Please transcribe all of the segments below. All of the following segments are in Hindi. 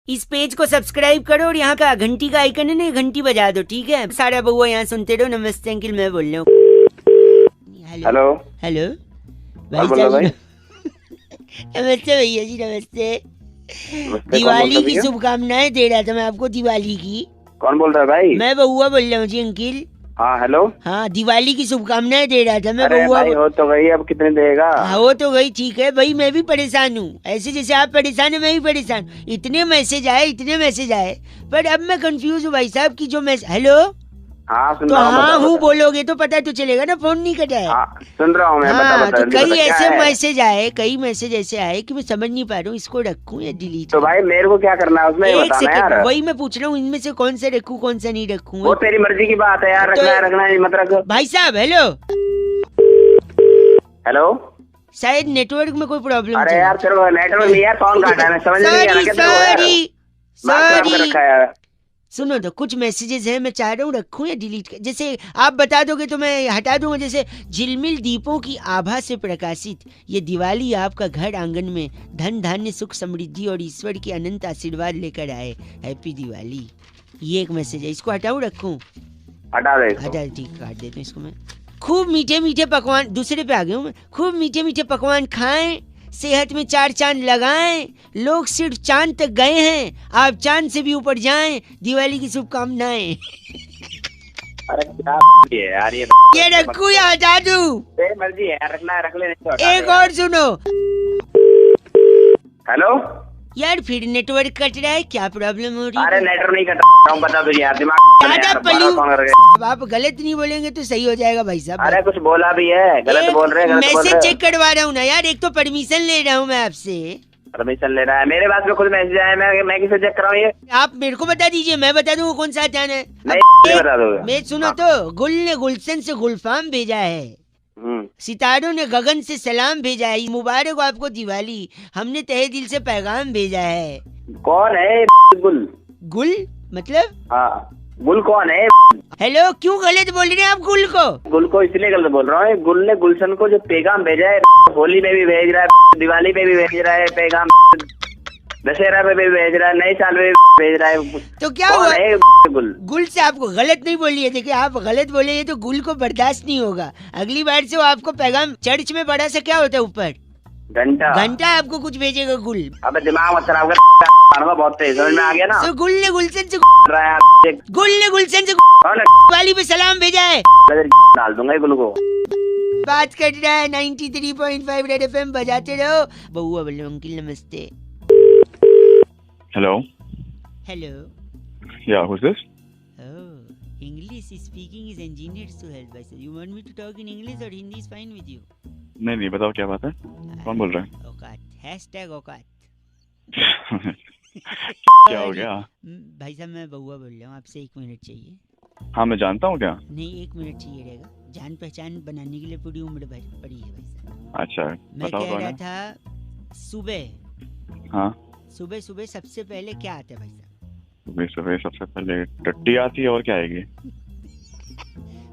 इस पेज को सब्सक्राइब करो और यहाँ का घंटी का आइकन है ना, घंटी बजा दो, ठीक है? सारा बउआ यहाँ सुनते रहो। नमस्ते अंकिल, मैं बोल रहा हूँ। हेलो हेलो भाई साहब। नमस्ते भैया जी, नमस्ते। दिवाली की शुभकामनाएं दे रहा था मैं आपको, दिवाली की। कौन बोल रहा है भाई? मैं बउआ बोल रहा हूँ जी अंकिल। हाँ हेलो। हाँ, दिवाली की शुभकामनाएं दे रहा था मैं। अरे बउआ भाई हो तो गई, अब कितने देगा? हाँ हो तो गई, ठीक है भाई। मैं भी परेशान हूँ, ऐसे जैसे आप परेशान है मैं भी परेशान। इतने मैसेज आए, पर अब मैं कंफ्यूज हूँ भाई साहब की जो मैसेज। हेलो। हाँ सुन तो रहा हूँ। हाँ हूँ बोलोगे तो पता तो चलेगा ना, फोन नहीं कटा है। हाँ सुन रहा हूँ मैं। हाँ, बता तो कई ऐसे मैसेज मैसेज ऐसे आए कि मैं समझ नहीं पा रहा हूँ इसको रखूँ या डिलीट। तो भाई मेरे को क्या करना है उसमें, एक बताना यार। सेकंड, वही मैं पूछ रहा हूँ, इनमें से कौन सा रखूँ कौन सा नहीं रखूँ। वो तेरी मर्जी की बात है यार, तो रखना है मत रख। भाई साहब हेलो। हेलो, शायद नेटवर्क में कोई प्रॉब्लम। अरे यार तेरे नेटवर्क नहीं है, फोन काटा है, समझ नहीं आ रहा क्या। सुनो तो कुछ मैसेजेस हैं, मैं चाह रहा हूँ रखूं या डिलीट कर। जैसे आप बता दोगे तो मैं हटा दूंगा। जैसे झिलमिल दीपों की आभा से प्रकाशित ये दिवाली आपका घर आंगन में धन धान्य सुख समृद्धि और ईश्वर की अनंत आशीर्वाद लेकर आए। हैप्पी दिवाली। ये एक मैसेज है, इसको हटाऊं रखूं? हटा दे। हटा, ठीक, काट देता हूं इसको मैं। खूब मीठे मीठे पकवान, दूसरे पे आ गया हूँ मैं। खूब मीठे मीठे पकवान खाएं, सेहत में 4 चांद लगाएं। लोग सिर्फ चांद तक गए हैं, आप चांद से भी ऊपर जाएं। दिवाली की शुभकामनाएं। अरे क्या यार ये रखूं या हटा दूं? तेरी मर्जी है यार, रखना है रख ले। एक और सुनो। हेलो यार फिर नेटवर्क कट रहा है, क्या प्रॉब्लम हो रही है? अरे नेटवर्क नहीं कट रहा हूँ, बता तुझे यार, दिमाग आप गलत नहीं बोलेंगे तो सही हो जाएगा भाई साहब। अरे कुछ बोला भी है, गलत बोल रहे हैं। मैसेज चेक करवा रहा हूँ ना यार, एक तो परमिशन ले रहा हूँ मैं आपसे। परमिशन ले रहा है? मेरे पास में खुद मैसेज आया, मैं किसे चेक कराऊँ ये? आप मेरे को बता दीजिए, मैं बता दूंगा कौन सा जाना है। नहीं बता दोगे? मैं सुनो तो, गुल ने गुलशन से गुलफाम भेजा है, सितारों ने गगन से सलाम भेजा है। मुबारक हो आपको दिवाली, हमने तहे दिल से पैगाम भेजा है। कौन है गुल? गुल मतलब? हाँ, गुल कौन है? हेलो, क्यों गलत बोल रहे हैं आप गुल को? गुल को इसलिए गलत बोल रहा हूँ, गुल ने गुलशन को जो पैगाम भेजा है, होली में भी भेज रहा है, दिवाली में भी भेज रहा है पैगाम, दशहरा में भी भेज रहा है, नए साल में भी भेज रहा है। तो क्या हुआ? गुल गुल से आपको गलत नहीं बोलिए। देखिए आप गलत बोले तो गुल को बर्दाश्त नहीं होगा। अगली बार से वो आपको पैगाम, चर्च में बड़ा सा क्या होता है ऊपर, घंटा आपको कुछ भेजेगा गुल। अबे दिमाग मत खराब कर, बहुत तेज समझ में आ गया ना। तो गुल ने गुलशन से दिवाली पे सलाम भेजा है। डाल दूंगा गुल को। बात कर रहा है 93.5 रेड एफएम, बजाते रहो। बउआ बोलो अंकिल नमस्ते। Hello. Hello. Yeah, who's this? Oh, English speaking is engineered to help. I said, you want me to talk in English or Hindi is fine with you? नहीं बताओ क्या बात है, कौन बोल रहा है? औकात, हैशटैग औकात। क्या हो गया? भाई साहब मैं बउआ बोल रहा हूँ, आपसे 1 मिनट चाहिए। हाँ मैं जानता हूँ क्या। नहीं 1 मिनट चाहिए रहेगा, जान पहचान बनाने के लिए पूरी उम्र भर पड़ी है भाई साहब। अच्छा मैं कह रहा था सुबह, हाँ सुबह सुबह सबसे पहले क्या आता है भाई साहब? सुबह सुबह सबसे पहले टट्टी आती है, और क्या आएगी?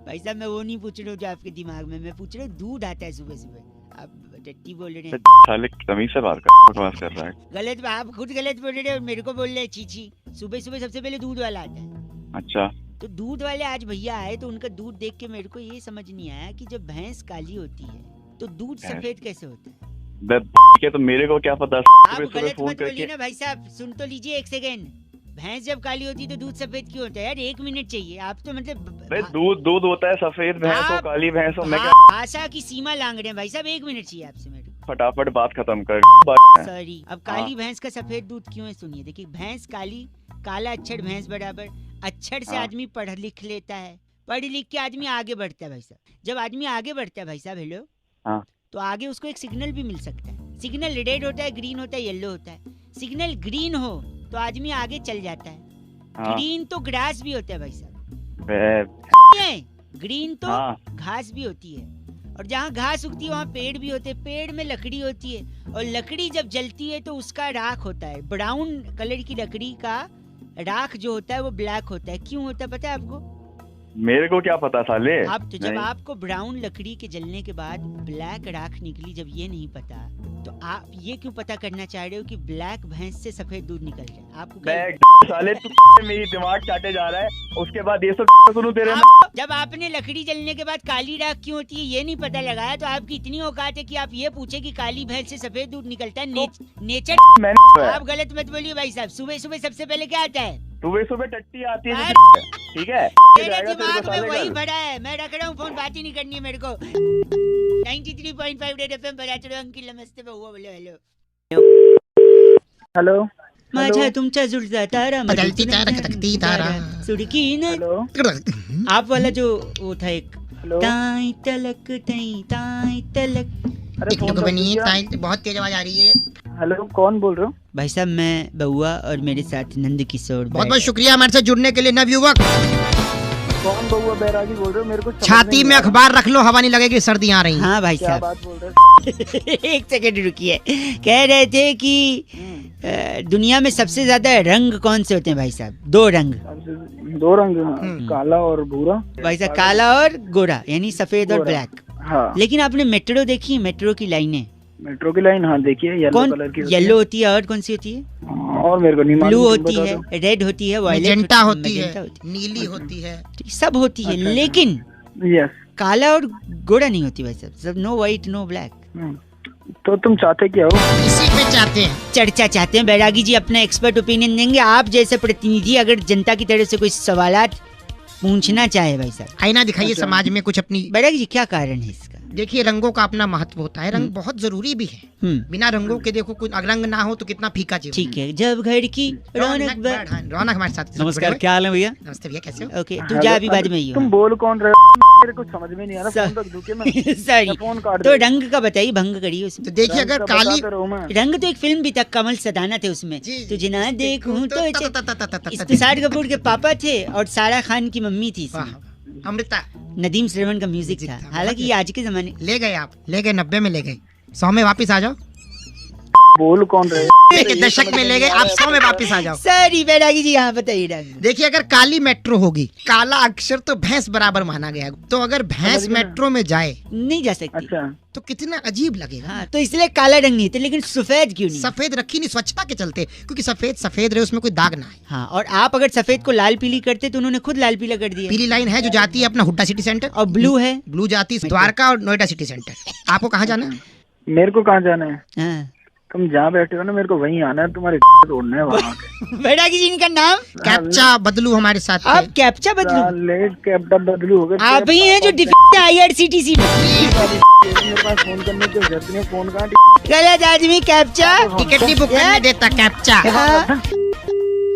भाई साहब मैं वो नहीं पूछ रहा हूँ जो आपके दिमाग में, मैं पूछ रहा हूँ दूध आता है सुबह सुबह। आप टट्टी बोल रहे हैं। साले तमीज से बात कर, बकवास कर रहा है। गलत, आप खुद गलत बोल रहे हैं और मेरे को बोल रहे हैं चीची। सुबह सुबह सबसे पहले दूध वाला आता है। अच्छा, तो दूध वाले आज भैया आए तो उनका दूध देख के मेरे को ये समझ नहीं आया कि जब भैंस काली होती है तो दूध सफेद कैसे होता है? तो मेरे को क्या पता। आप गलत मत बोलिए ना भाई साहब, सुन तो लीजिए 1 सेकेंड। भैंस जब काली होती है तो दूध सफेद क्यों होता है यार? 1 मिनट चाहिए। आप तो मतलब दूध होता है सफेद भैंस हो काली भैंस हो। मैं क्या भाषा की सीमा लांग रहे हैं भाई साहब, 1 मिनट चाहिए आपसे मेरे को। फटाफट बात खत्म कर। सॉरी, अब काली भैंस का सफेद दूध क्यों है सुनिए। देखिए भैंस काली, काला अक्षर भैंस बराबर। अक्षर से आदमी पढ़ लिख लेता है, पढ़ लिख के आदमी आगे बढ़ता है भाई साहब। जब आदमी आगे बढ़ता है भाई साहब, हेलो, तो आगे उसको एक सिग्नल भी मिल सकता है। सिग्नल रेड होता है, ग्रीन होता है, येलो होता है। सिग्नल ग्रीन हो तो आदमी आगे चल जाता है। ग्रीन तो ग्रास भी होता है भाई साहब, ग्रीन तो घास भी होती है। और जहाँ घास उगती है वहाँ पेड़ भी होते हैं, पेड़ में लकड़ी होती है, और लकड़ी जब जलती है तो उसका राख होता है। ब्राउन कलर की लकड़ी का राख जो होता है वो ब्लैक होता है। क्यों होता है पता है आपको? मेरे को क्या पता साले। आप तो जब नहीं। आपको ब्राउन लकड़ी के जलने के बाद ब्लैक राख निकली, जब ये नहीं पता तो आप ये क्यों पता करना चाह रहे हो कि ब्लैक भैंस से सफेद दूध निकल जाए? आपको क्या- साले तू मेरी दिमाग चाटे जा रहा है, उसके बाद ये सब सुनूं तेरे में। जब आपने लकड़ी जलने के बाद काली राख क्यों होती है ये नहीं पता लगाया, तो आपकी इतनी औकात है कि आप ये पूछे कि काली भैंस से सफेद दूध निकलता है। नेचर मैंने आप गलत मत बोलिए भाई साहब। सुबह सुबह सबसे पहले क्या आता है? सुबह सुबह टट्टी आती है, अरे! ठीक है? मेरे जाएगा तेरे दिमाग को में साले वही कल। भरा है। मैं रख रहा हूँ फोन, बात ही नहीं करनी है मेरे को। 93.5 रेड एफएम पर आते रहो। अंकिल नमस्ते, बहुआ बोलो हेलो। हेलो माझा तुमचा जुळता तारा बदलती तारा खटकती तारा सुडकी न हेलो आप वाला जो वो था एक हेलो ताई तलक ताई तलक। अरे एक लोग बनी बहुत तेज आवाज आ रही है। हेलो कौन बोल रहे हो? भाई साहब मैं बउआ और मेरे साथ नंद किशोर। बहुत बहुत शुक्रिया हमारे साथ जुड़ने के लिए नवयुवक। कौन बउआ बैरागी बोल रहे हो? मेरे को समझ छाती नहीं में आ रहा। अखबार रख लो, हवा नहीं लगेगी, सर्दी आ रही है। हाँ भाई क्या साहब बात बोल रहे हो? एक सेकंड रुकिए। कह रहे थे कि दुनिया में सबसे ज्यादा रंग कौन से होते हैं भाई साहब? दो रंग दो रंग, काला और भूरा। भाई साहब, काला और गोरा, यानी सफेद और गोरा। ब्लैक। हाँ लेकिन आपने मेट्रो देखी? मेट्रो की लाइनें मेट्रो की लाइन, हाँ देखिए येलो कौन? कलर की येलो होती है और कौन सी होती है? और मेरे को नहीं ब्लू मालूम, तुम होती बता है, दो। रेड होती है, वायलेट मैजेंटा होती है, मैजेंटा नीली होती है। है, सब होती है। अच्छा, लेकिन यस। काला और गोरा नहीं होती भाई साहब। सब नो व्हाइट नो ब्लैक। तो तुम चाहते क्या हो? इसी पे चाहते हैं। चर्चा चाहते हैं। बैरागी जी अपना एक्सपर्ट ओपिनियन देंगे। आप जैसे प्रतिनिधि अगर जनता की तरफ से कोई सवालात पूछना चाहे भाई साहब। आईना दिखाइए अच्छा। समाज में कुछ अपनी। बैरागी जी क्या कारण है इसका? देखिए रंगों का अपना महत्व होता है, रंग बहुत जरूरी भी है। बिना रंगों के देखो कुछ रंग ना हो तो कितना फीका जीवन। ठीक है, जब घर की रौनक रौनक हमारे साथ। नमस्कार, क्या हाल है भैया? नमस्ते भैया, कैसे हो? ओके तू जा अभी बाद में ही तुम बोल कौन रहे हो? मेरे को समझ में नहीं आ रहा। सर- फोन रख दूं क्या मैं? सॉरी। फोन काट तो दे। रंग का बताइए, भंग करिए उसमें। तो देखिए अगर काली रंग तो एक फिल्म भी था, कमल सदाना थे उसमें। जी, तुझे ना देखूं तो तो इस्तिसार कपूर के पापा थे और सारा खान की मम्मी थी इसमें। अमृता नदीम श्रवण का म्यूजिक था। हालांकि ये आज के जमाने ले गए, आप ले गए 90 में ले गए, 100 में वापस आ जाओ। बोल कौन रहे? के दशक में ले गए, आप 100 में वापस आ जाओ। सॉरी बैरागी जी, यहाँ बताइए रंग। देखिए अगर काली मेट्रो होगी, काला अक्षर तो भैंस बराबर माना गया है। तो अगर भैंस मेट्रो में जाए नहीं जा सकती। अच्छा तो कितना अजीब लगेगा। हाँ, तो इसलिए काला रंग नहीं थे। लेकिन सफेद क्यों नहीं? सफेद रखी नहीं स्वच्छता के चलते, क्योंकि सफेद सफेद रहे, उसमें कोई दाग ना आए। हाँ, और आप अगर सफेद को लाल पीली करते तो उन्होंने खुद लाल पीला कर दिया। पीली लाइन है जो जाती है अपना हुड्डा सिटी सेंटर, और ब्लू है? ब्लू जाती है द्वारका और नोएडा सिटी सेंटर। आपको कहाँ जाना है? मेरे को कहाँ जाना है? हाँ। तुम जहाँ बैठे हो ना, मेरे को वहीं आना है। तुम्हारे तोड़ना है वहाँ के। बैरागी जी इनका नाम? कैप्चा बदलू हमारे साथ थे। आप कैप्चा बदलू? साले कैप्टा बदलू हो गए। आप ही हैं जो डिफेक्ट IRCTC में। मेरे पास फोन करने की जरूरत नहीं। फोन कहाँ? गलत आदमी कैप्चा। टिकट नहीं बुक करने देता कैप्चा। हाँ।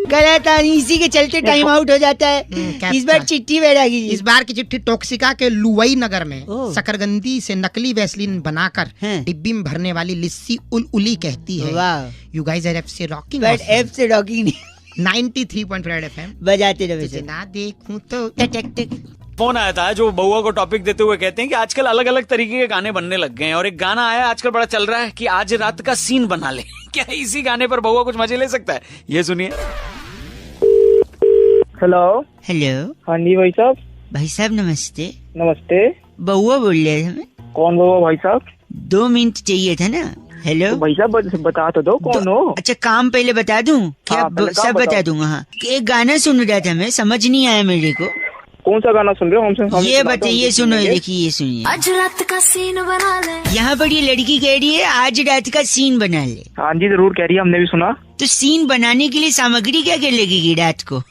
गलत आदमी, इसी के चलते टाइम आउट हो जाता है। कैप्चा। इस बार चिट्ठी बैरागी जी। इस बार की चिट्ठी टॉक्सिका के लुवई नगर में ओह। शकरगंदी से नकली वैसलीन बनाकर हैं। डिब्बी में भरने वाली लिस्सी उली कहती है। वाह। You guys are FC rocking but F से रॉकिंग नहीं 93.5 एफएम। बजाते रहे तुझे ना देखूं तो टक टक टक। फोन आया था जो बउआ को टॉपिक देते हुए कहते हैं कि आजकल अलग अलग तरीके के गाने बनने लग गए हैं, और एक गाना आया आजकल बड़ा चल रहा है कि आज रात का सीन बना ले। क्या इसी गाने पर बउआ कुछ मजे ले सकता है? ये सुनिए। हेलो। हेलो हाँ जी भाई साहब। भाई साहब नमस्ते। नमस्ते। बउआ बोल रहे थे हमें। कौन बोलो भाई साहब? 2 मिनट चाहिए था ना। हेलो तो भाई साहब बता तो दो कौन हो। अच्छा, काम पहले बता दूं क्या? हाँ, पहले काम सब बता बताओ। दूंगा। हाँ, एक गाना सुन रहा था मैं, समझ नहीं आया मेरे को। कौन सा गाना सुन रहे हो? हमसे ये बताइए, सुनो, ये देखिए, ये सुनिए। आज रात का सीन बना ले। यहाँ पर ये लड़की कह रही है आज रात का सीन बना ले। हाँ जी जरूर कह रही है, हमने भी सुना। तो सीन बनाने के लिए सामग्री क्या क्या लगेगी रात को?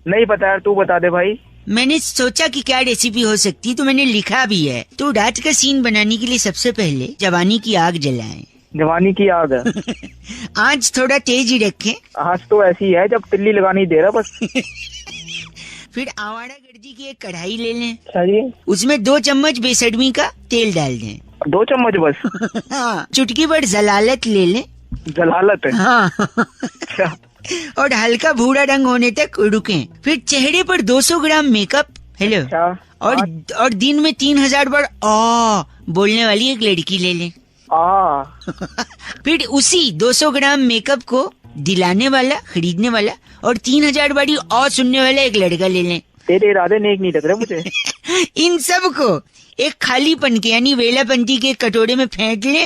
नहीं पता यार, तू बता दे भाई। मैंने सोचा कि क्या रेसिपी हो सकती है, तो मैंने लिखा भी है। तो रात का सीन बनाने के लिए सबसे पहले जवानी की आग जलाएं। जवानी की आग है। आंच थोड़ा तेज ही रखें। आज तो ऐसी है जब तिल्ली लगानी दे रहा बस। फिर आवारा गर्जी की एक कढ़ाई ले लें। अच्छा जी। उसमें 2 चम्मच बेसडमी का तेल डाल दें। 2 चम्मच बस? हाँ, चुटकी भर जलालत ले लें। जलालत है? हाँ। अच्छा। और हल्का भूरा रंग होने तक रुकें। फिर चेहरे पर 200 ग्राम मेकअप। हेलो। अच्छा। और दिन में 3000 बार आ बोलने वाली एक लड़की ले लें। फिर उसी 200 ग्राम मेकअप को दिलाने वाला, खरीदने वाला और 3000 बारी और सुनने वाला एक लड़का ले लें। तेरे इरादे नेक नहीं लग रहे मुझे। इन सब को एक खालीपन के यानी वेलापंती के कटोरे में फेंक ले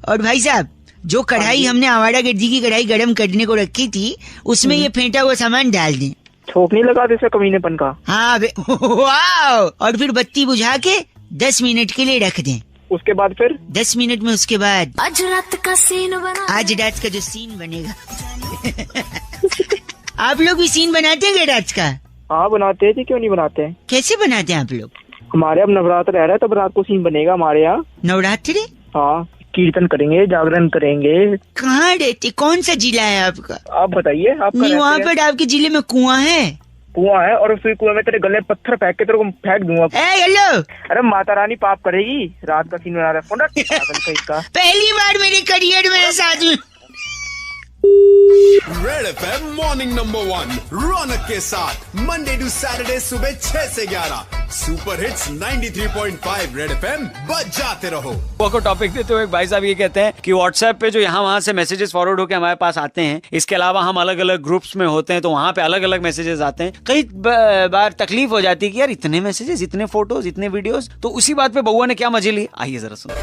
और भाई साहब जो कढ़ाई हमने आवारा गर्दी की कढ़ाई गरम करने को रखी थी उसमें ये फेंटा हुआ सामान डाल दें। छोक नहीं लगा दे इसका कमीनेपन का। हाँ वाह। और फिर बत्ती बुझा के 10 मिनट के लिए रख दें। उसके बाद फिर 10 मिनट में उसके बाद आज रात का सीन बना आज रात का जो सीन बनेगा आप लोग भी सीन बनाते हैं रात का? हाँ बनाते हैं जी, क्यों नहीं बनाते हैं। कैसे बनाते हैं आप लोग? हमारे अब नवरात्र रह रहा है तब रात को सीन बनेगा हमारे यहाँ। नवरात्रि? हाँ, कीर्तन करेंगे, जागरण करेंगे। कहाँ रहते, कौन सा जिला है आपका? आप बताइए। आपका नहीं वहाँ पर आपके जिले में कुआं है? कुआं है और उस कुआं में तेरे गले पत्थर फेंक के तेरे को फेंक दूंगा। हेलो। अरे माता रानी पाप करेगी, रात का सीन बना रहा है। पहली बार मेरे करियर में ऐसा आदमी। रेड एफएम मॉर्निंग नंबर 1 रौनक के साथ मंडे टू सैटरडे सुबह 6 से 11 सुपर हिट्स 93.5 रेड एफएम बजाते रहो। को टॉपिक देते हुए भाई साहब ये कहते हैं कि व्हाट्सएप पे जो यहाँ वहाँ से मैसेजेस फॉरवर्ड होकर हमारे पास आते हैं, इसके अलावा हम अलग अलग ग्रुप्स में होते हैं तो वहाँ पे अलग अलग मैसेजेस आते हैं। कई बार तकलीफ हो जाती है कि यार इतने मैसेजेस, इतने फोटोज, इतने वीडियोस। तो उसी बात पे बउआ ने क्या मजे लिए, आइए जरा सुनो।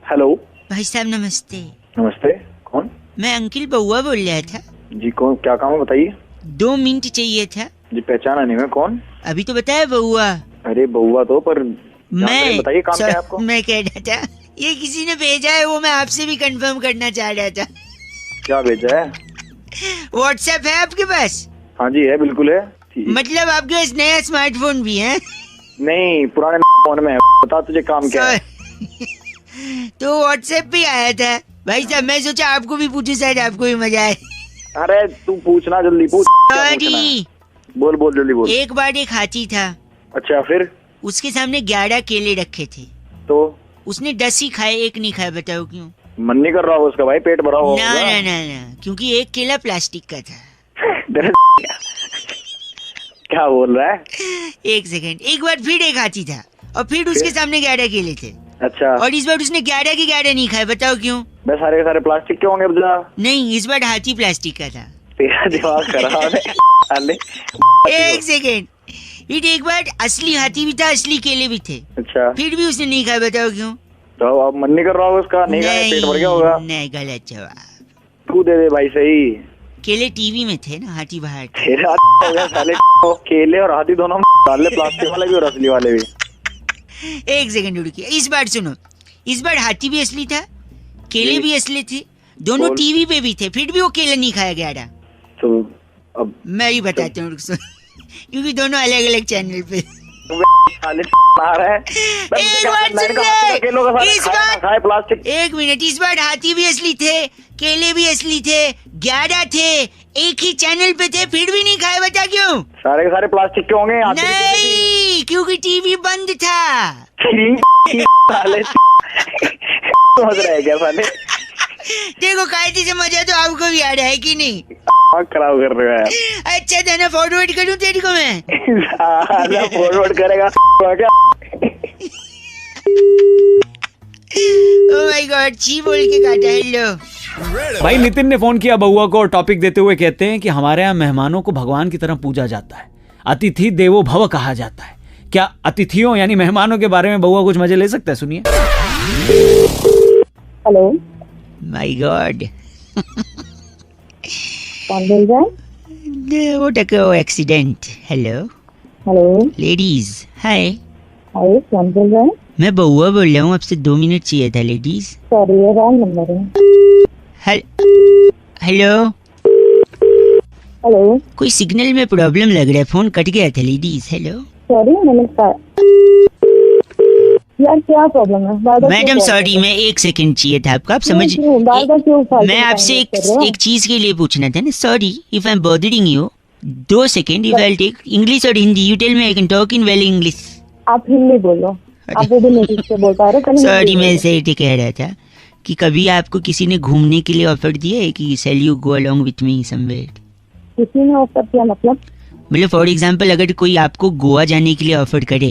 हेलो भाई साहब नमस्ते। नमस्ते, कौन? मैं अंकिल बउआ बोल रहा था जी। कौन, क्या काम है बताइए। 2 मिनट चाहिए था जी। पहचाना नहीं मैं, कौन? अभी तो बताया बउआ। अरे बउआ तो पर मैं बताइए काम क्या है आपको। मैं कह रहा था ये किसी ने भेजा है, वो मैं आपसे भी कंफर्म करना चाह रहा था। क्या भेजा है? व्हाट्सएप है आपके पास? हाँ जी है, बिल्कुल है। मतलब आपके पास नया स्मार्टफोन भी है? नहीं, पुराने फोन में है। बता तुझे काम क्या है। तो व्हाट्सएप पे आया था भाई साहब, मैं सोचा आपको भी पूछूं, शायद आपको भी मजा आए। अरे तू पूछना, जल्दी पूछ। सॉरी। बोल बोल जल्दी बोल। एक बार एक हाथी था। अच्छा, फिर? उसके सामने 11 केले रखे थे तो उसने 10 ही खाए, एक नहीं खाया। बताओ क्यों? मन नहीं कर रहा होगा उसका भाई, पेट भरा होगा। ना ना ना ना, क्योंकि एक केला प्लास्टिक का था। क्या बोल रहा है? एक सेकंड, एक बार फिर एक हाथी था और फिर उसके सामने 11 केले थे। अच्छा। और इस बार उसने 11 के 11 नहीं खाए। बताओ क्यों? बस सारे के सारे प्लास्टिक के होंगे। बता। नहीं, इस बार हाथी प्लास्टिक का था। तेरा दिमाग खराब है। एक सेकंड, फिर एक बार असली हाथी भी था, असली केले भी थे। अच्छा। फिर भी उसने नहीं खाया। बताओ क्यों? तो अब मन नहीं कर रहा होगा उसका, नहीं खाया, पेट भर गया होगा। नहीं, गलत जवाब। तू दे दे भाई सही। केले टीवी में थे ना, हाथी बाहर। तेरा हो गया साले। केले और हाथी दोनों डाले, प्लास्टिक वाले भी और असली वाले भी। एक सेकंड रुकिए, इस बार सुनो। इस बार हाथी भी असली था, केले भी असली थे, दोनों टीवी पे भी थे, फिर भी वो केले नहीं खाया गया। तो अब मैं ही बताता हूँ, क्योंकि दोनों अलग अलग चैनल पे। एक मिनट, इस बार हाथी भी असली थे, केले भी असली थे, 11 थे, एक ही चैनल पे थे, फिर भी नहीं खाए। बता क्यों? सारे के सारे प्लास्टिक के होंगे। नहीं, क्योंकि टीवी बंद था। समझ रहे क्या साले? देखो कायदे से मजा तो आपको भी आ रहा है कि नहीं? खराब कर रहे हो। अच्छा था ना, फॉरवर्ड करूं तेरे को मैं? फॉरवर्ड करेगा क्या? ओह माय गॉड, छी बोल के काटा। हेलो भाई, नितिन ने फोन किया बउआ को और टॉपिक देते हुए कहते हैं कि हमारे यहाँ मेहमानों को भगवान की तरह पूजा जाता है, अतिथि देवो भव कहा जाता है। क्या अतिथियों यानी मेहमानों के बारे में बउआ कुछ मजे ले सकता है? सुनिए। हेलो। माय गॉड, कौन बोल रहा है? What a accident. Hello hello ladies, hi. Hi, कौन बोल रहा है? मैं बउआ बोल रहा हूँ, आपसे 2 मिनट चाहिए था लेडीज। सॉरी, ये रॉन्ग नंबर है। Hello hello. कोई सिग्नल में प्रॉब्लम लग रहा है, फोन कट गया था लेडीज। हेलो सॉरी, यार क्या प्रॉब्लम है? मैडम सॉरी, मैं 1 सेकंड चाहिए था आपका, आप समझ। मैं आपसे एक चीज के लिए पूछना था ना। Sorry if I am bothering you. 2 second, if I take English or Hindi, you tell me, I can talk in well English. आप हिंदी बोलो, आप वो भी नहीं से बोल पा रहे। सॉरी, मैं ऐसे ही कह रहा था कि कभी आपको किसी ने घूमने के लिए ऑफर दिया है कि shall you go along with me somewhere? किसी ने ऑफर किया मतलब? फॉर एग्जांपल अगर कोई आपको गोवा जाने के लिए ऑफर करे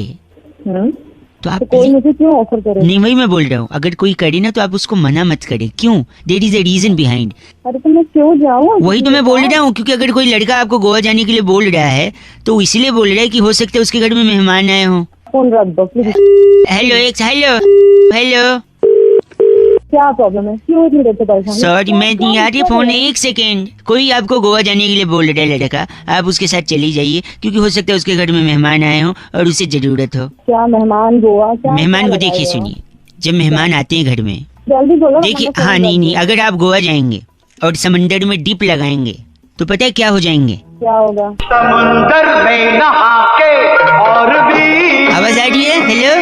तो आप तो कोई मुझे क्यों ऑफर करे? नहीं, वही मैं बोल रहा हूँ, अगर कोई करे ना तो आप उसको मना मत करें। क्यों? There is a reason behind. अरे तो मैं क्यों जाऊँ? वही तो मैं बोल रहा हूँ, क्योंकि अगर कोई लड़का आपको गोवा जाने के लिए बोल रहा है तो इसलिए बोल रहा है कि हो सकता है उसके घर में मेहमान आए हों। फोन रख दो प्लीज। हेलो हेलो, क्या प्रॉब्लम है? क्यों इतनी देर से परेशान? सॉरी मैं नहीं आ रही फोन। एक सेकेंड, कोई आपको गोवा जाने के लिए बोल रहा है लड़का, आप उसके साथ चली जाइए, क्योंकि हो सकता है उसके घर में मेहमान आए हों और उसे जरूरत हो। क्या मेहमान गोवा? क्या मेहमान को क्या देखिए, लगाए हो? सुनिए, जब मेहमान आते हैं घर में, जल्दी बोलो। देखिए, हाँ नहीं, अगर आप गोवा जाएंगे और समंदर में डिप लगाएंगे तो पता है क्या हो जाएंगे? क्या होगा? समुंदर में नहा के और भी आवाज आ रही है? हेलो,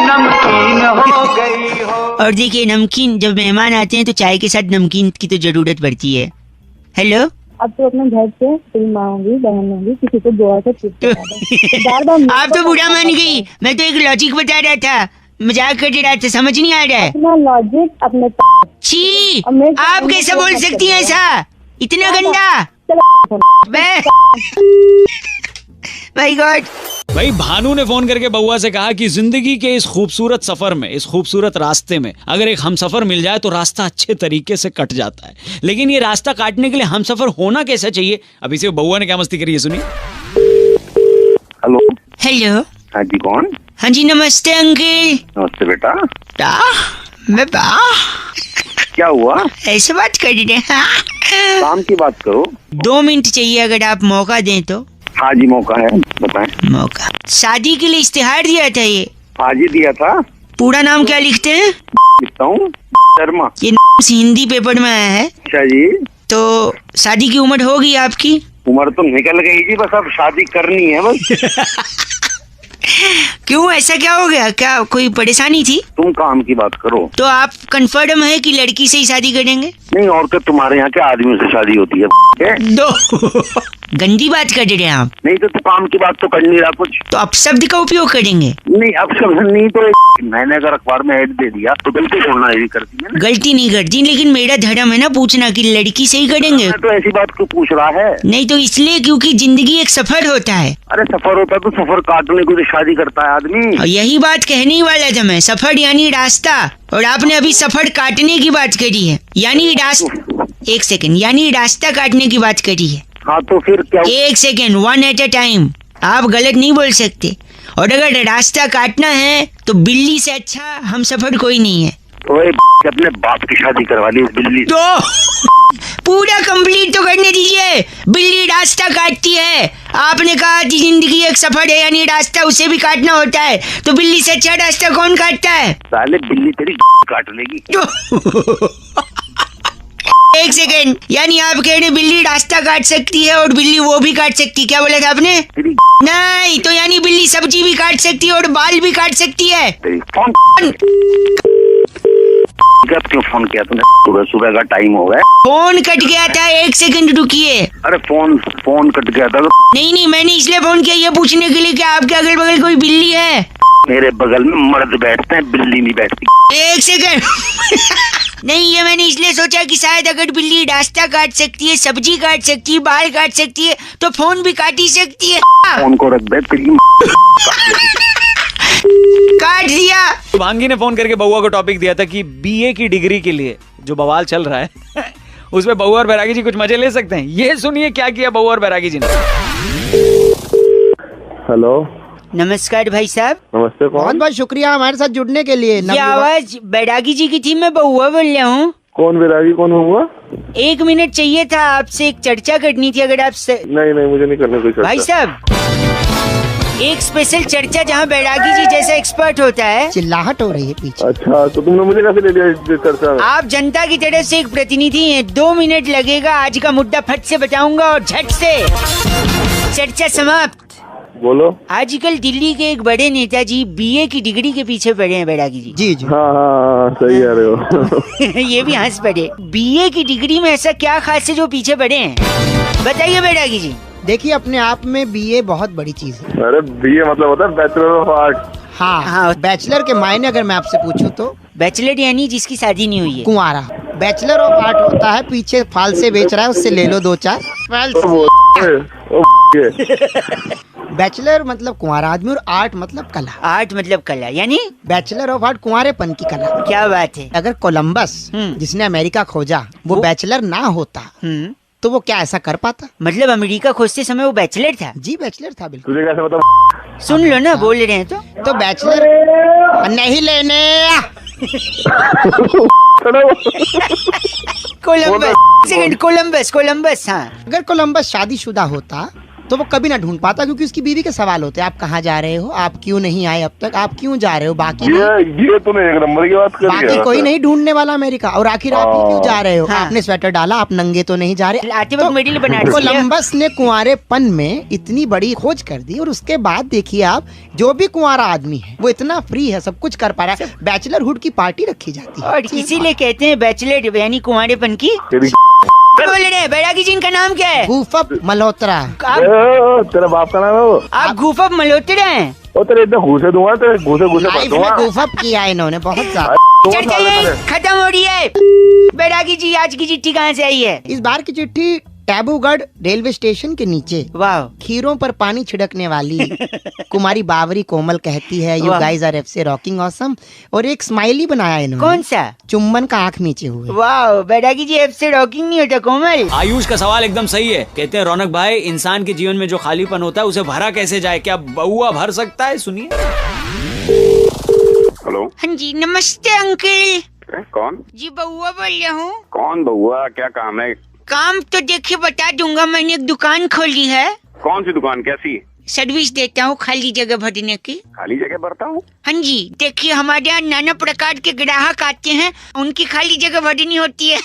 नमकीन हो गई हो। और देखिए, नमकीन, जब मेहमान आते हैं तो चाय के साथ नमकीन की तो जरूरत पड़ती है। हेलो, अब तो अपने घर से तेरी माँ होगी, बहन होगी, किसी को गोवा से ट्रिप पे जाना है। बार-बार आप तो बुरा मान गई, मैं तो एक लॉजिक बता रहा था, मजाक कर रहा था, समझ नहीं आ रहा है? अपना लॉजिक अपने छी, अब मैं- आप कैसे बोल सकती हैं ऐसा? इतना गंदा? मैं माय गॉड। भाई भानु ने फोन करके बउआ से कहा कि जिंदगी के इस खूबसूरत सफर में, इस खूबसूरत रास्ते में अगर एक हमसफर मिल जाए तो रास्ता अच्छे तरीके से कट जाता है, लेकिन ये रास्ता काटने के लिए हमसफर होना कैसा चाहिए? अभी से बउआ ने क्या मस्ती करी है, सुनिए। हेलो। हेलो, हाँ जी, कौन? हाँ जी, नमस्ते अंकल। नमस्ते बेटा। मैं क्या हुआ? ऐसे बात कर रहे हैं? काम की बात करो। 2 मिनट चाहिए अगर आप मौका दें तो। हाँ जी, मौका है, बताएं। मौका, शादी के लिए इस्तेहार दिया था ये। आज ही दिया था। पूरा नाम क्या लिखते हैं? लिखता हूँ शर्मा। ये हिंदी पेपर में आया है। अच्छा जी। तो शादी की उम्र होगी आपकी? उम्र तो निकल गई जी, बस अब शादी करनी है बस। क्यों, ऐसा क्या हो गया? क्या कोई परेशानी थी? तुम काम की बात करो। तो आप कंफर्म है कि लड़की से ही शादी करेंगे? नहीं, और क्या तुम्हारे यहाँ क्या आदमियों से शादी होती है? दो गंदी बात कर रहे हैं आप। नहीं तो काम की बात तो कर नहीं रहा कुछ। तो अपशब्द का उपयोग करेंगे? नहीं, अपशब्द नहीं तो मैंने अगर अखबार में ऐड दे दिया तो गलती छोड़ना यही करती है। गलती नहीं करती, लेकिन मेरा धर्म है ना पूछना कि लड़की से ही करेंगे। तो ऐसी बात क्यों पूछ रहा है? नहीं तो इसलिए क्योंकि जिंदगी एक सफर होता है। अरे सफर होता तो सफर काटने को तो शादी करता है आदमी। और यही बात कहने ही वाला था मैं, सफर यानी रास्ता, और आपने अभी सफर काटने की बात करी है, यानी रास्ता। एक सेकंड, यानी रास्ता काटने की बात करी है। हाँ तो फिर क्या? एक सेकंड, 1 at a टाइम, आप गलत नहीं बोल सकते। और अगर रास्ता काटना है तो बिल्ली से अच्छा हम सफर कोई नहीं है। ओए अपने बाप की शादी करवा ली इस बिल्ली से। तो पूरा कंप्लीट तो करने दीजिए। बिल्ली रास्ता काटती है, आपने कहा कि जिंदगी एक सफर है, यानी रास्ता उसे भी काटना होता है, तो बिल्ली से अच्छा रास्ता कौन काटता है? साले बिल्ली तेरी काट लेगी। एक सेकेंड, यानी आप कह रहे बिल्ली रास्ता काट सकती है और बिल्ली वो भी काट सकती है, क्या बोला था आपने? नहीं, तो यानी बिल्ली सब्जी भी काट सकती है और बाल भी काट सकती है। क्यों फोन किया तुमने? सुबह सुबह का टाइम हो गया। फोन कट गया था, 1 सेकंड रुकिए। अरे फोन कट गया था। नहीं, मैंने इसलिए फोन किया ये पूछने के लिए कि आपके अगल बगल कोई बिल्ली है? मेरे बगल में मर्द बैठते हैं, बिल्ली नहीं बैठती। 1 सेकंड नहीं, ये मैंने इसलिए सोचा कि शायद अगर बिल्ली रास्ता काट सकती है, सब्जी काट सकती है, बाल काट सकती है, तो फोन भी काट ही सकती है। फोन को रख दे, तेरी काट दिया। भांगी ने फोन करके बउआ को टॉपिक दिया था कि बीए की डिग्री के लिए जो बवाल चल रहा है उसमें बउआ और बैरागी जी कुछ मजे ले सकते हैं। ये सुनिए क्या किया बउआ और बैरागी जी ने। हेलो, नमस्कार भाई साहब। नमस्ते। बहुत बहुत शुक्रिया हमारे साथ जुड़ने के लिए। ये आवाज बैरागी जी की थी, मैं बउआ बोल रहा हूँ। कौन बैरागी, कौन हुआ? 1 मिनट चाहिए था, आपसे एक चर्चा करनी थी अगर आप नहीं, मुझे नहीं करना कोई चर्चा। भाई साहब, एक स्पेशल चर्चा जहाँ बैरागी जी जैसा एक्सपर्ट होता है। चिल्लाहट हो रही है पीछे। अच्छा, तो तुमने मुझे कैसे ले लिया इस चर्चा में? आप जनता की तरफ से एक प्रतिनिधि हैं, 2 मिनट लगेगा, आज का मुद्दा फट से बताऊंगा और झट से चर्चा समाप्त। बोलो। आजकल दिल्ली के एक बड़े नेताजी बीए की डिग्री के पीछे पड़े हैं बैरागी जी। जी। हाँ, सही कह रहे हो। ये भी हंस पड़े। बीए की डिग्री में ऐसा क्या खास है जो पीछे पड़े हैं, बताइए बैरागी जी। देखिए, अपने आप में बीए बहुत बड़ी चीज है। अरे बीए मतलब होता है बैचलर ऑफ आर्ट। हाँ, बैचलर के मायने अगर मैं आपसे पूछूं तो बैचलर यानी जिसकी शादी नहीं हुई है, कुंवारा। बैचलर ऑफ आर्ट होता है पीछे फाल से बेच रहा है, उससे ले लो 2-4। बैचलर मतलब कुंवारा आदमी और आर्ट मतलब कला। आर्ट मतलब कला, यानी बैचलर ऑफ आर्ट कुंवारेपन की कला। क्या बात है। अगर कोलंबस जिसने अमेरिका खोजा वो बैचलर ना होता तो वो क्या ऐसा कर पाता? मतलब अमेरिका खोजते समय वो बैचलर था? जी बैचलर था बिल्कुल। तुझे कैसे पता? सुन लो ना, बोल रहे हैं तो बैचलर नहीं लेने कोलंबस हाँ। अगर कोलंबस शादीशुदा होता तो वो कभी ना ढूंढ पाता, क्योंकि उसकी बीवी के सवाल होते हैं, आप कहाँ जा रहे हो, आप क्यों नहीं आए अब तक, आप क्यों जा रहे हो, बाकी ये तूने एक नंबर की बात कर बाकी कोई नहीं ढूंढने वाला अमेरिका, और आखिर आप ही क्यों जा रहे हो? हाँ। आपने स्वेटर डाला, आप नंगे तो नहीं जा रहे। आते वक्त मिडिल बना दिया। कोलंबस ने कुंवारेपन में इतनी बड़ी खोज कर दी, और उसके बाद देखिए आप, जो भी कुंवारा आदमी है वो इतना फ्री है, सब कुछ कर पा रहा है। बैचलरहुड की पार्टी रखी जाती है, और इसीलिए कहते हैं बैचलर यानी कुंवारेपन की। बोल रहे हैं बैरागी जी, इनका नाम क्या है? गूफअप मल्होत्रा। तेरा बाप का नाम है वो? आप गूफअप मल्होत्रा हैं? ओ तेरे इतने घूसे दूंगा, तेरे घूसे लाइफ में गूफअप किया इन्होंने बहुत ज्यादा। चल जाइए, खत्म हो रही है। बैरागी जी, आज की चिट्ठी कहाँ से आई है? इस बार की चिट्ठी टैबूगढ़ रेलवे स्टेशन के नीचे वाह खीरों पर पानी छिड़कने वाली कुमारी बावरी कोमल कहती है, यू गाइस आर एफसे रॉकिंग ऑसम, और एक स्माइली बनाया इन्होंने। कौन सा? चुम्बन का आंख नीचे हुए। वाह, बैरागी जी एफ से रॉकिंग नहीं होता कोमल। आयुष का सवाल एकदम सही है। कहते हैं रौनक भाई, इंसान के जीवन में जो खालीपन होता है उसे भरा कैसे जाए, क्या बउआ भर सकता है? सुनिए। हेलो। हाँ जी, नमस्ते अंकल। कौन? जी बउआ बोल रहा हूँ। कौन बउआ, क्या काम है? काम तो देखिए बता दूंगा, मैंने एक दुकान खोली है। कौन सी दुकान, कैसी? सर्विस देता हूँ खाली जगह भरने की। खाली जगह भरता हूँ? हाँ जी, देखिए हमारे यहाँ नाना प्रकार के ग्राहक आते हैं, उनकी खाली जगह भरनी होती है।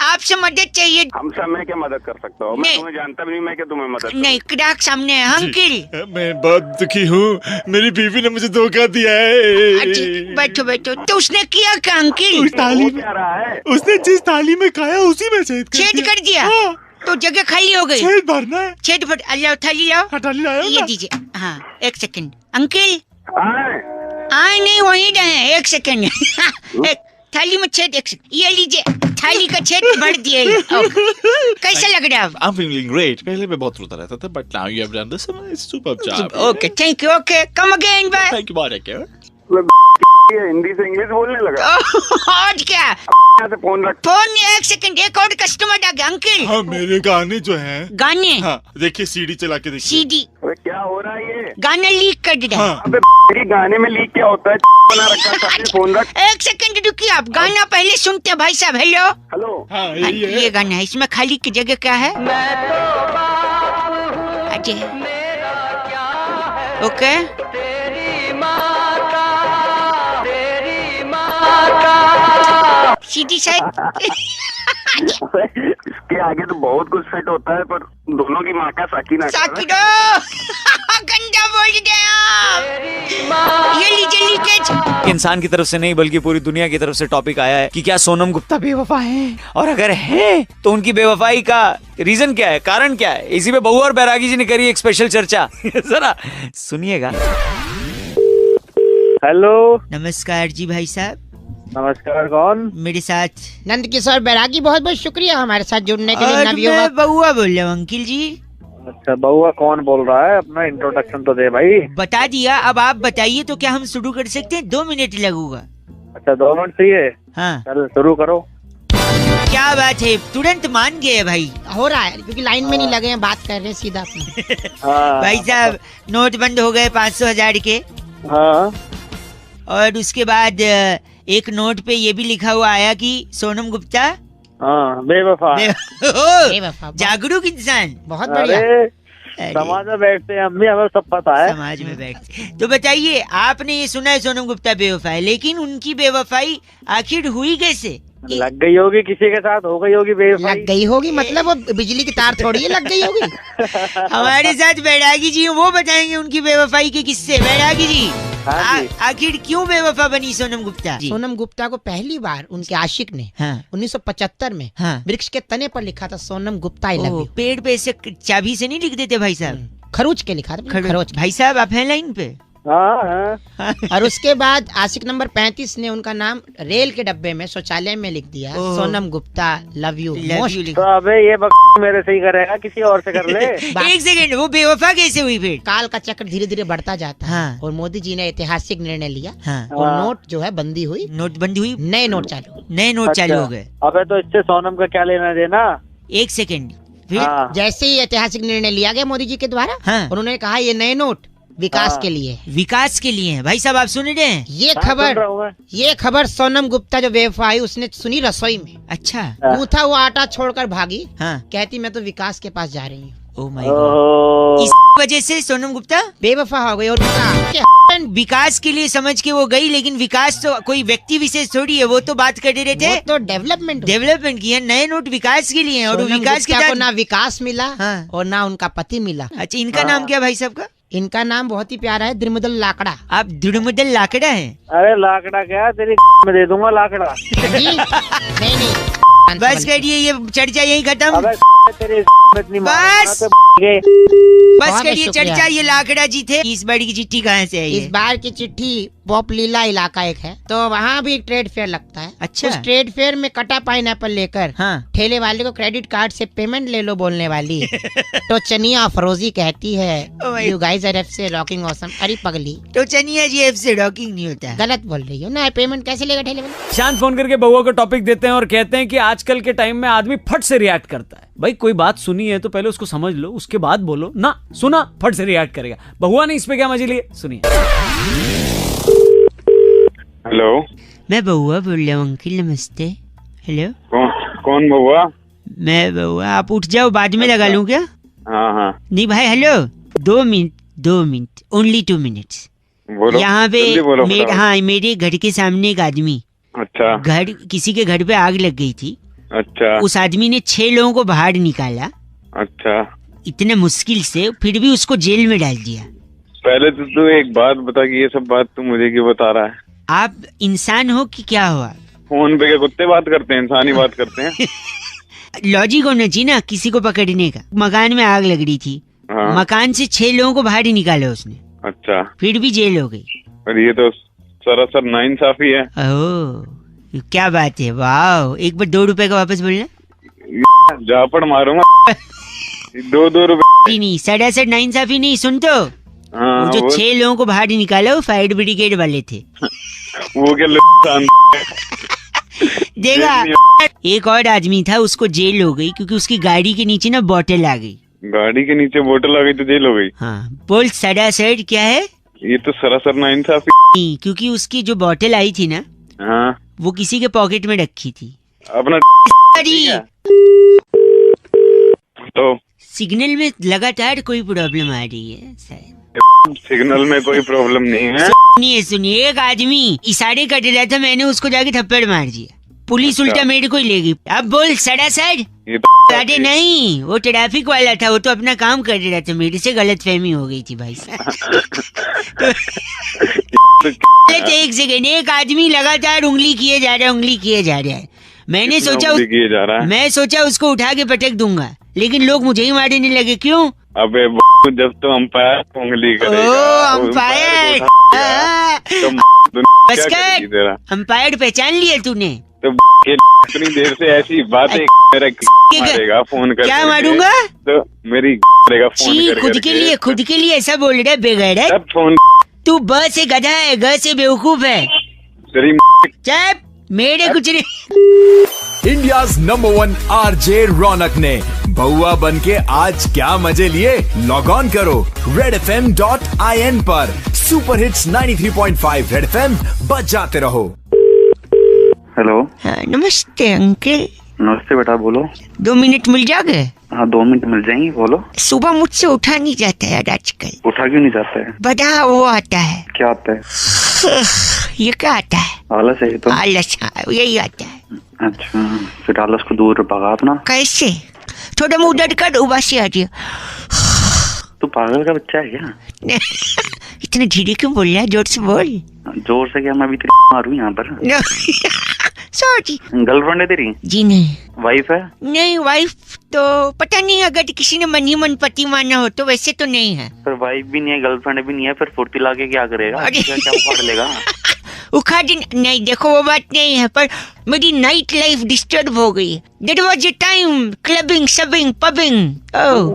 आपसे मदद चाहिए। हम सब मैं क्या मदद कर सकता हूँ? मैं तुम्हें जानता भी नहीं, मैं क्या तुम्हें मदद नहीं, ग्राहक सामने है अंकल। मैं बहुत दुखी हूँ, मेरी बीवी ने मुझे धोखा दिया है। बैठो बैठो। तो उसने किया क्या अंकल? क्या रहा है? उसने जिस थाली में खाया उसी में छेद कर दिया। तो जगह खाली हो गई। छेद भरना है। छेद भर, अल्लाह थाली लाओ। थाली लाओ ये दीजिए। हाँ, एक सेकंड अंकल। आए नहीं, वहीं रहे, एक सेकंड। एक थाली में छेद, एक सेकंड, ये लीजिए, थाली का छेद भर दिए। कैसा लग रहा है? I'm feeling great. पहले मैं बहुत रोता रहता था, but now you have done this. It's super job. Okay, thank you. Okay, come again, bye. Thank you, बहुत है। हिंदी से इंग्लिश बोलने लगा। और क्या? से फोन रख। फोन, एक सेकंड, एक और कस्टमर आ गया अंकल। हाँ, मेरे गाने जो हैं। गाने? हाँ, देखिए सीडी चला के देखिए। सीडी? अबे क्या हो रहा है ये? गाना लीक कर दिया। हाँ। अबे गाने में लीक क्या होता है? बना रखा है, फोन रख। एक सेकंड रुकिए, आप गाना पहले सुनते हैं भाई साहब। हेलो। हेलो। हाँ, यही है। ये गाना है, इसमें खाली की जगह क्या है? अच्छा, ओके। सीधी शायद। इसके आगे तो बहुत कुछ सेट होता है, पर दोनों की माँ का साकिना। गंदा बोल दिया। ये लीजिए लीकेज। इंसान की तरफ से नहीं बल्कि पूरी दुनिया की तरफ से टॉपिक आया है कि क्या सोनम गुप्ता बेवफा है, और अगर है तो उनकी बेवफाई का रीजन क्या है, कारण क्या है। इसी पे बहू और बैरागी जी ने करी एक स्पेशल चर्चा। जरा सुनिएगा। हेलो। नमस्कार जी भाई साहब। नमस्कार, कौन? मेरे साथ नंद किशोर बैरागी, बहुत बहुत शुक्रिया हमारे साथ जुड़ने के लिए। मैं बउआ बोल रहा हूँ अंकिल जी। अच्छा, बउआ कौन बोल रहा है? अपना इंट्रोडक्शन तो दे भाई। बता दिया, अब आप बताइए तो क्या हम शुरू कर सकते हैं? 2 मिनट लगूंगा। अच्छा, 2 मिनट चाहिए? हाँ, चल शुरू करो। क्या बात है, तुरंत मान गए भाई। हो रहा है क्योंकि लाइन में नहीं लगे हैं, बात कर रहे हैं सीधा अपने। भाई साहब, नोट बंद हो गए 500,000 के। हाँ। और उसके बाद एक नोट पे ये भी लिखा हुआ आया कि सोनम गुप्ता बेवफा। जागरूक इंसान। बहुत बढ़िया। समाज में बैठते हैं हम भी, हमें सब पता है। समाज में बैठते। तो बताइए, आपने ये सुना है सोनम गुप्ता बेवफा है, लेकिन उनकी बेवफाई आखिर हुई कैसे? लग गई होगी किसी के साथ, हो गई होगी बेवफाई। लग गई होगी मतलब वो बिजली की तार थोड़ी है, लग गई होगी। हमारे साथ बैरागी जी वो बताएंगे उनकी बेवफाई के किस्से। बैरागी जी, आखिर क्यों बेवफा बनी सोनम गुप्ता? सोनम गुप्ता को पहली बार उनके आशिक ने 1975 में वृक्ष के तने पर लिखा था Sonam Gupta I love you. पेड़ पे ऐसे चाबी से नहीं लिख देते भाई साहब? खरोच के लिखा था। खरोच। भाई साहब, आप हैं लाइन पे? हाँ। और उसके बाद आशिक नंबर 35 ने उनका नाम रेल के डब्बे में शौचालय में लिख दिया, Sonam Gupta love you most. तो अबे ये मेरे से ही करेगा, किसी और से कर ले। एक सेकंड, वो बेवफा कैसे हुई फिर? काल का चक्र धीरे धीरे बढ़ता जाता है। हाँ। और मोदी जी ने ऐतिहासिक निर्णय लिया। हाँ। और नोट जो है बंदी हुई, नोटबंदी हुई, नए नोट चालू, नए नोट चालू हो गए। अबे तो इससे सोनम का क्या लेना देना? एक सेकंड, फिर हाँ। जैसे ही ऐतिहासिक निर्णय लिया गया मोदी जी के द्वारा, हाँ। उन्होंने कहा ये नए नोट विकास के लिए, विकास के लिए है। भाई साहब आप सुन रहे हैं? ये खबर सोनम गुप्ता जो बेवफा आई उसने सुनी रसोई में। अच्छा। गूंथा हुआ आटा छोड़कर भागी। हाँ। कहती मैं तो विकास के पास जा रही हूँ। ओह माय गॉड, इस वजह से सोनम गुप्ता बेवफा हो गई। और विकास के लिए समझ के वो गई, लेकिन विकास तो कोई व्यक्ति विशेष थोड़ी है, वो तो बात कर रहे थे, तो डेवलपमेंट की है। नए नोट विकास के लिए हैं और विकास के को ना विकास मिला। हाँ। और ना उनका पति मिला। अच्छा, इनका नाम क्या भाई साहब का? इनका नाम बहुत ही प्यारा है, द्रिमुदल लाकड़ा। आप द्रिमुदल लाकड़ा है? अरे लाकड़ा क्या, तेरी में दे दूंगा लाकड़ा। नहीं बस करिए, ये चर्चा यही खत्म। बस करिए चर्चा, ये लाकड़ा जी थे। इस बार की चिट्ठी कहाँ से आई है? इस बार की चिट्ठी पोपलीला इलाका एक है, तो वहाँ भी एक ट्रेड फेयर लगता है। अच्छा। उस ट्रेड फेयर में कटा पाइनएप्पल लेकर ठेले वाले को क्रेडिट कार्ड से पेमेंट ले लो बोलने वाली तो चनिया अफरोजी कहती है यू गाइस आर एफ से रॉकिंग ऑसम। अरे पगली, तो चनिया जी एफ से रॉकिंग नहीं होता है। गलत बोल रही हो ना, पेमेंट कैसे लेगा ठेले वाले? शांत फोन करके बउआ को टॉपिक देते हैं और कहते हैं कि आजकल के टाइम में आदमी फट से रिएक्ट करता है। भाई कोई बात सुनी है तो पहले उसको समझ लो, उसके बाद बोलो ना। सुना, फट से रिएक्ट करेगा। बहुआ ने इस पे क्या मजे लिए, सुनिए। हेलो, मैं बउआ बोल रहा हूँ अंकिल, नमस्ते। हेलो, कौन बउआ? मैं बउआ, आप उठ जाओ, बाद में लगा लूँ क्या? हाँ। नहीं भाई, हेलो, 2 मिनट, ओनली 2 मिनट्स। बोलो, यहाँ पे हाँ, मेरे घर के सामने एक आदमी, अच्छा, किसी के घर पे आग लग गई थी। अच्छा। उस आदमी ने 6 लोगों को बाहर निकाला। अच्छा। इतने मुश्किल से, फिर भी उसको जेल में डाल दिया। पहले तो तू एक बात बता कि ये सब बात तू मुझे क्यों बता रहा है? आप इंसान हो कि क्या हो? फोन पे क्या कुत्ते बात करते हैं, इंसान ही बात करते हैं? लॉजिक होना चाहिए ना किसी को पकड़ने का। मकान में आग लग रही थी। हाँ। मकान से 6 लोगों को बाहर ही निकाला उसने। अच्छा। फिर भी जेल हो गई। और ये तो सरासर नाइंसाफी है। ओह, क्या बात है, वाह। एक बार 2 रुपए का वापस बोलना। झापड़ मारूंगा। 2 रुपए नहीं, सरासर नाइंसाफी नहीं, सुन तो। हाँ, जो 6 लोगों को बाहर निकाला वो फायर ब्रिगेड वाले थे। वो क्या देखा, एक और आदमी था, उसको जेल हो गई क्योंकि उसकी गाड़ी के नीचे ना बोतल आ गई। गाड़ी के नीचे बोतल आ गई तो जेल हो गई? हाँ। बोल सरासर क्या है? ये तो सरासर नाइंसाफी। नहीं, क्योंकि उसकी जो बोतल आई थी ना, हाँ, वो किसी के पॉकेट में रखी थी। अपना तो सिग्नल में लगातार कोई प्रॉब्लम आ रही है शायद। सिग्नल में कोई प्रॉब्लम नहीं है। सुनिए, एक आदमी इशारे कर रहा था, मैंने उसको जाके थप्पड़ मार दिया। पुलिस उल्टा मेरे को ही ले गई। अब बोल सरासर। अरे नहीं, वो ट्रैफिक वाला था, वो तो अपना काम कर रहा था, मेरे से गलतफहमी हो गई थी भाई साहब। एक सेकंड, एक आदमी लगातार उंगली किए जा रहा है। मैंने सोचा उसको उठा के पटक दूंगा, लेकिन लोग मुझे ही मारने लगे। क्यों? अबे जब तो अंपायर उंगली करेगा। ओ अंपायर, बस कर, अंपायर पहचान लिया तूने? तो इतनी देर से ऐसी बातें मेरा मारेगा फोन करके। क्या मारूंगा? तो मेरी फोन खुद के लिए ऐसा बोल रहा है बेगैरत। फोन तू ब से गधा है, ग से बेवकूफ है। चुप, मेरे कुछ नहीं। इंडियाज नंबर 1 आरजे रौनक ने बउआ बन के आज क्या मजे लिए? लॉग ऑन करो redfm.in पर। सुपर हिट्स 93.5 रेड एफएम, बजाते रहो। हेलो। हाँ, नमस्ते अंकल। नमस्ते बेटा, बोलो। 2 मिनट मिल जाओगे? हाँ, 2 मिनट मिल जाएंगे, बोलो। सुबह मुझसे उठा नहीं जाता है आजकल। उठा क्यों नहीं जाता है? बड़ा वो आता है। क्या आता है? ये क्या आता है? आलस है। तो आलस, यही आता है। अच्छा, फिर आलस को दूर भगा अपना। कैसे? थोड़ा मुंह दर्द कर, उबासी आ रही है। तू पागल का बच्चा है क्या? इतना धीरे क्यों बोल रहा है? जोर से बोल। जोर से क्या, मैं अभी मारू यहाँ पर। सॉरी। गर्लफ्रेंड है तेरी? जी नहीं। वाइफ है? नहीं, वाइफ तो पता नहीं, अगर किसी ने मन ही मन पति माना हो तो, वैसे तो नहीं है। पर वाइफ भी नहीं है, गर्लफ्रेंड भी नहीं है, फिर फुर्ती ला के क्या करेगा? क्या उखाड़ लेगा? उखाड़ नहीं, देखो वो बात नहीं है, पर मेरी नाइट लाइफ डिस्टर्ब हो गई। That was a time clubbing, शबिंग, पबिंग।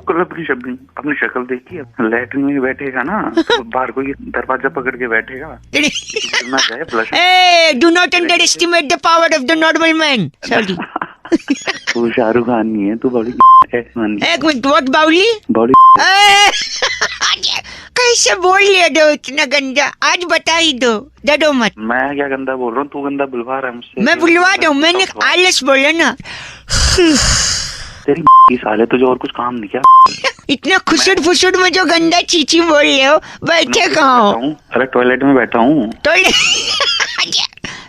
क्लब की शबिंग अपनी शक्ल देखी है? लैट्रिन में बैठेगा ना तो बाहर कोई दरवाजा पकड़ के बैठेगा। Do not underestimate the power of the normal man. Sorry. तू शाहरुख खान नहीं है, तू बड़ी एक मिनट, व्हाट बाउली? बड़ी कैसे बोल लिया दो इतना गंदा? आज बता ही दो, डरो मत। मैं क्या गंदा बोल रहा हूँ, तू गंदा बुलवा रहा है मुझसे। मैं बुलवा दूं? मैंने आलस बोला ना। तेरी साले तुझे और कुछ काम नहीं क्या? इतना खुशुर फुसुर में जो गंदा चीची बोल रहे हो, बैठे कहाँ हो? अरे टॉयलेट में बैठा हूँ।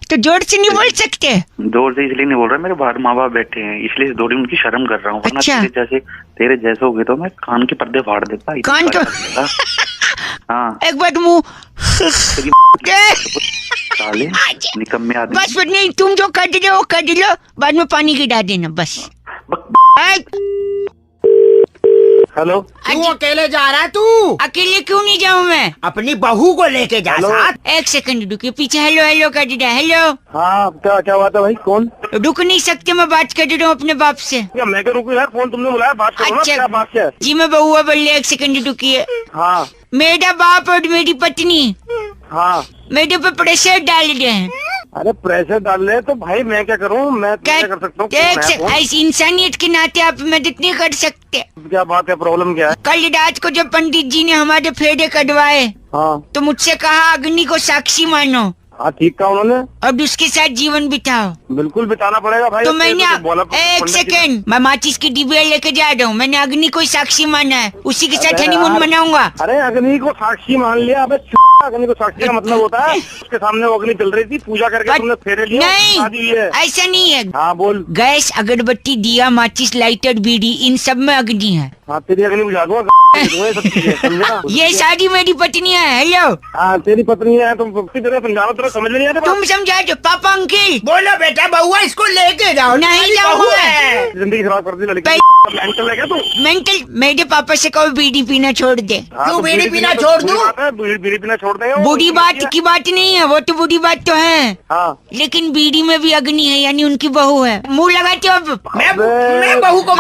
तो जोर से नहीं बोल सकते? जोर से इसलिए नहीं बोल रहा, मेरे बाहर माँ बाप बैठे हैं इसलिए थोड़ी उनकी शर्म कर रहा हूँ। अच्छा। तेरे जैसे हो गए तो मैं कान के पर्दे फाड़ देता। कान तो हाँ, एक बार मुँह साले निकम्मे आदमी। बस नहीं, तुम जो कर रहे हो कर लो, बाद में पानी गिरा देना बस। हेलो, तू अकेले जा रहा है? तू अकेले क्यों नहीं जाऊँ मैं? अपनी बहू को लेके जा साथ। एक सेकंड रुकिए, पीछे हेलो हेलो कर दिया। हेलो, हाँ क्या बात है भाई? कौन? रुक नहीं सकते, मैं बात कर रहा हूँ अपने बाप से। क्या मैं क्या रुकूं यार? फोन तुमने बुलाया, बात करो ना। क्या बात है? जी मैं बहुआ बोल रही, एक सेकंड रुकिए। हाँ, मेरा बाप और मेरी पत्नी हाँ, मेरे पे प्रेशर डाल रहे हैं। अरे प्रेशर डाल रहे तो भाई मैं क्या करूँ? मैं क्या कर सकता हूँ? ऐसी इंसानियत के नाते आप मदद नहीं कर सकते? क्या बात है? प्रॉब्लम क्या है? कल रात को जब पंडित जी ने हमारे फेरे कटवाए, हाँ, तो मुझसे कहा अग्नि को साक्षी मानो। हाँ ठीक कहा उन्होंने। अब उसके साथ जीवन बिताओ। बिल्कुल बिताना पड़ेगा भाई। तो मैंने एक सेकंड, मैं माचिस की डिबिया लेके जा रहा हूँ। मैंने अग्नि को साक्षी माना है, उसी के साथ हनीमून मनाऊंगा। अरे अग्नि को साक्षी मान लिया? अबे अग्नि को साक्षी का मतलब होता है उसके सामने वो अग्नि चल रही थी, पूजा करके तुमने फेरे लिया। नहीं, ऐसा नहीं है। हाँ बोल। गैस, अगरबत्ती, दिया, माचिस, लाइटर, बीड़ी, इन सब में अग्नि है। हाँ तेरी अग्नि बुझा दूंगा। ये शादी मेरी पत्नी है। हेलो, हाँ तेरी पत्नी है, तुम समझाओ, तेरा समझ नहीं आता। तुम समझा दो। पापा अंकिल बोलो बेटा, बउआ इसको लेके जाओ। नहीं जाऊंगा, जिंदगी खराब कर दी लड़की। मेंटल है क्या तू? मेंटल? मेरे पापा से कहो बीड़ी पीना छोड़ दे। क्यों बीड़ी पीना छोड़ दूं? बीड़ी पीना छोड़ दे। बुरी बात की बात नहीं है, वो तो बुरी बात तो है। हाँ, लेकिन बीड़ी में भी अग्नि है, यानी उनकी बहू है। मुंह लगाते हो अब? मैं बहू को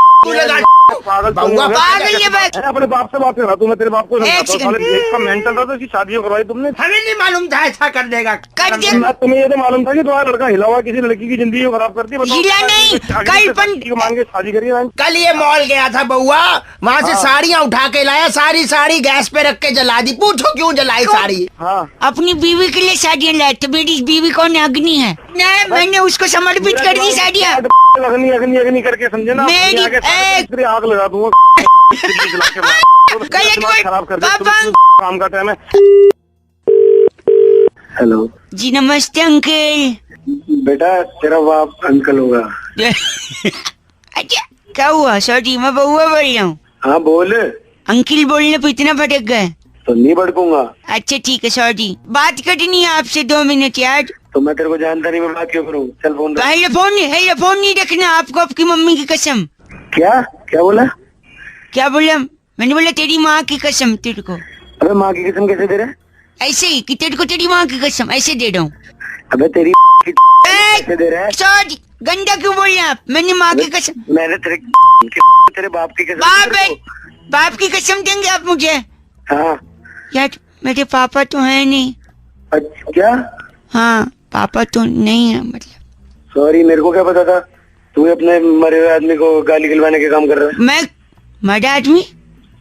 पागल पागल है बस। अपने बाप से बात कर रहा तू। मैं तेरे बाप को इसका मेंटल था तो इसकी शादी करवाई तुमने। हमें नहीं मालूम था ऐसा कर देगा। कर दे। तुम्हें ये तो मालूम था कि तुम्हारा लड़का हिला हुआ किसी लड़की की जिंदगी को खराब कर दी। हिला नहीं, कल मांग के शादी करी। कल ये मॉल गया था बउआ, वहाँ से साड़ियाँ उठा के लाया, सारी गैस पे रख के जला दी। पूछो क्यों जलाई साड़ी? हाँ, अपनी बीवी के लिए साड़ियाँ लाए थे। मेरी बीवी कौन है? अग्नि है। मैंने उसको समर्पित कर दी साड़ियाँ। अग्नि अग्नि अग्नि करके समझे ना, मेरी आग लगा दूंगा। खराब कर काम का टाइम है। हेलो जी, नमस्ते अंकल। बेटा तेरा बाप अंकल होगा। अच्छा, क्या हुआ? सॉरी, मैं बउआ बोल रहा हूँ। हाँ बोल। अंकल बोलने पे इतना भटक गए तो नहीं भड़कूंगा। अच्छा ठीक है, सॉरी। बात करनी है आपसे 2 मिनट यार। तो मैं तेरे को जानता नहीं, मैं बात क्यों करूँ? चल फोन। हेलो फोन नहीं रखना आपको, आपकी मम्मी की कसम। क्या क्या बोला? क्या बोला? मैंने बोला तेरी माँ की कसम तेरे को। अबे माँ की कसम कैसे दे रहे? ऐसे ही कि तेरे को तेरी माँ की कसम ऐसे दे रहा हूँ। अबे तेरी कैसे दे रहा है? सॉरी, गंदा क्यों बोल रहे हैं आप? मैंने माँ की कसम। मैंने तेरे बाप की कसम। बाप की कसम देंगे आप मुझे? हाँ यार, मेरे पापा तो है नहीं। अच्छा क्या? हाँ, पापा तो नहीं है। मतलब सॉरी, मेरे को क्या पता था तू अपने मरे हुए आदमी को गाली गिलवाने के काम कर रहा है। मैं मरा आदमी?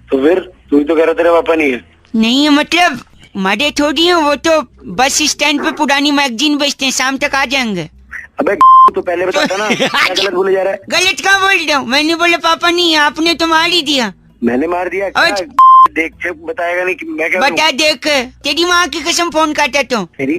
तो फिर तू तो कह रहा तेरे पापा नहीं है। नहीं है मतलब मरे थोड़ी है, वो तो बस स्टैंड पे पुरानी मैगजीन बेचते हैं, शाम तक आ जाएंगे। अबे तो पहले बताता ना, क्या गलत बोले जा रहा है? गलत कहाँ बोल रहा हूँ? मैंने बोला पापा नहीं है, आपने तो मार ही दिया। मैंने मार दिया? देख बताएगा नहीं कि मैं क्या बता। देख, तेरी माँ की कसम फोन काटा तो। एक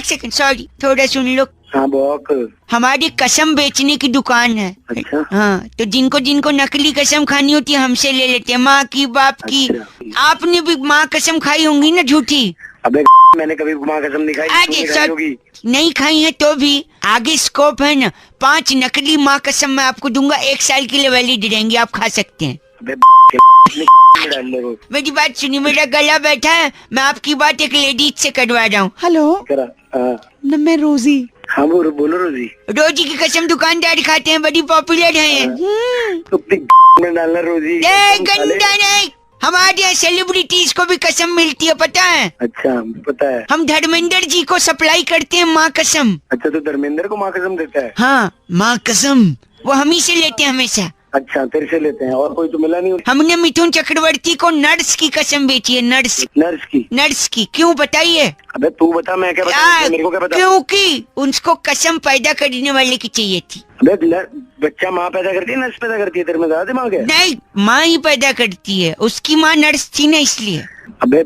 सेकंड, सॉरी, थोड़ा सुन लो। हाँ बॉक, हमारी कसम बेचने की दुकान है। अच्छा? हाँ, तो जिनको नकली कसम खानी होती है हमसे ले लेते हैं, माँ की, बाप की। अच्छा। आपने भी माँ कसम खाई होंगी ना झूठी? अबे मैंने कभी माँ कसम नहीं खाई, आगे तूने खाई सब होगी। नहीं खाई है तो भी आगे स्कोप है ना। 5 नकली माँ कसम मैं आपको दूंगा, 1 साल के लिए वैलिड रहेंगी, आप खा सकते हैं। अबे डाल ले वो। मेरी बात सुनिए, मेरा गला बैठा है, मैं आपकी बात एक लेडीज से कटवा रहा हूँ। हेलो करा हाँ मैं रोजी। हाँ बोलो रोजी। रोजी की कसम दुकानदार खाते हैं, बड़ी पॉपुलर है। तो में डालना रोजी। गंदा नहीं, हमारे यहाँ सेलिब्रिटीज को भी कसम मिलती है, पता है? अच्छा पता है। हम धर्मेंद्र जी को सप्लाई करते हैं माँ कसम। अच्छा तो धर्मेंद्र को माँ कसम देता है? हाँ माँ कसम वो हम ही से लेते हैं हमेशा। अच्छा तेरे से लेते हैं, और कोई तो मिला नहीं? हमने मिथुन चक्रवर्ती को नर्स की कसम बेची है, नर्स की। क्यों बताइए? अबे तू बता, मैं क्या बता, मेरे को क्या पता? क्योंकि उनको कसम पैदा करने वाले की चाहिए थी। अबे बच्चा माँ पैदा करती है, नर्स पैदा करती है? तेरे में ज्यादा दिमाग है? नहीं, माँ ही पैदा करती है, उसकी माँ नर्स थी ना इसलिए। अबे